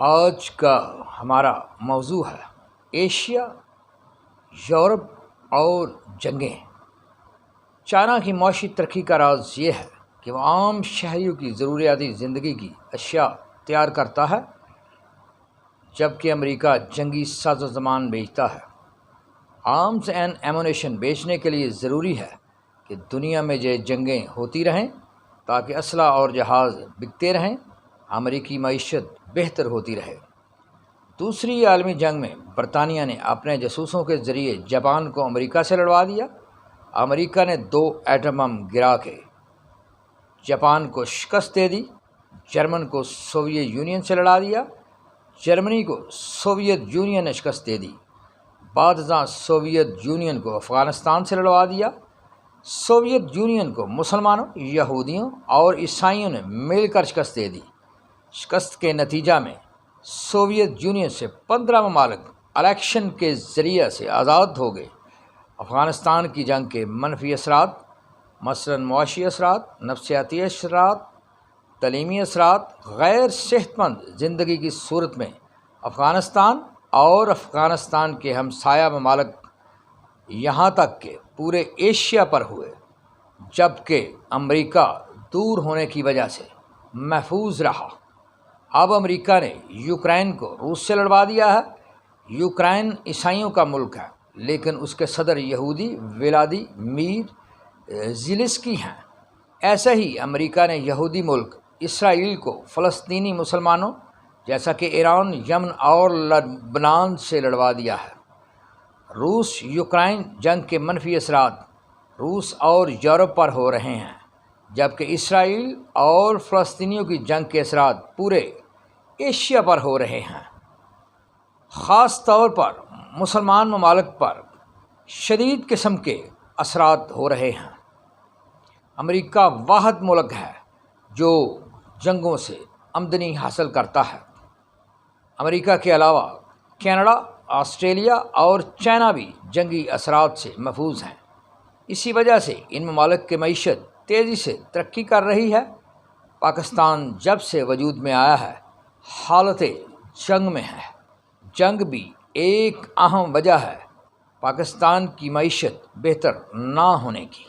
آج کا ہمارا موضوع ہے ایشیا، یورپ اور جنگیں۔ چائنا کی معاشی ترقی کا راز یہ ہے کہ وہ عام شہریوں کی ضروریاتی زندگی کی اشیاء تیار کرتا ہے، جبکہ امریکہ جنگی ساز و سامان بیچتا ہے۔ آرمز اینڈ ایمونیشن بیچنے کے لیے ضروری ہے کہ دنیا میں یہ جنگیں ہوتی رہیں تاکہ اسلحہ اور جہاز بکتے رہیں، امریکی معیشت بہتر ہوتی رہے۔ دوسری عالمی جنگ میں برطانیہ نے اپنے جاسوسوں کے ذریعے جاپان کو امریکہ سے لڑوا دیا۔ امریکہ نے 2 ایٹم بم گرا کے جاپان کو شکست دے دی۔ جرمن کو سوویت یونین سے لڑا دیا۔ جرمنی کو سوویت یونین نے شکست دے دی۔ بعد ازاں سوویت یونین کو افغانستان سے لڑوا دیا۔ سوویت یونین کو مسلمانوں، یہودیوں اور عیسائیوں نے مل کر شکست دے دی۔ شکست کے نتیجہ میں سوویت یونین سے 15 ممالک الیکشن کے ذریعے سے آزاد ہو گئے۔ افغانستان کی جنگ کے منفی اثرات، مثلاً معاشی اثرات، نفسیاتی اثرات، تعلیمی اثرات، غیر صحت مند زندگی کی صورت میں افغانستان اور افغانستان کے ہمسایہ ممالک یہاں تک کہ پورے ایشیا پر ہوئے، جبکہ امریکہ دور ہونے کی وجہ سے محفوظ رہا۔ اب امریکہ نے یوکرین کو روس سے لڑوا دیا ہے۔ یوکرین عیسائیوں کا ملک ہے، لیکن اس کے صدر یہودی ولادیمیر زیلنسکی ہیں۔ ایسے ہی امریکہ نے یہودی ملک اسرائیل کو فلسطینی مسلمانوں جیسا کہ ایران، یمن اور لبنان سے لڑوا دیا ہے۔ روس یوکرین جنگ کے منفی اثرات روس اور یورپ پر ہو رہے ہیں، جبکہ اسرائیل اور فلسطینیوں کی جنگ کے اثرات پورے ایشیا پر ہو رہے ہیں۔ خاص طور پر مسلمان ممالک پر شدید قسم کے اثرات ہو رہے ہیں۔ امریکہ واحد ملک ہے جو جنگوں سے آمدنی حاصل کرتا ہے۔ امریکہ کے علاوہ کینیڈا، آسٹریلیا اور چائنا بھی جنگی اثرات سے محفوظ ہیں۔ اسی وجہ سے ان ممالک کی معیشت تیزی سے ترقی کر رہی ہے۔ پاکستان جب سے وجود میں آیا ہے حالت جنگ میں ہے۔ جنگ بھی ایک اہم وجہ ہے پاکستان کی معیشت بہتر نہ ہونے کی۔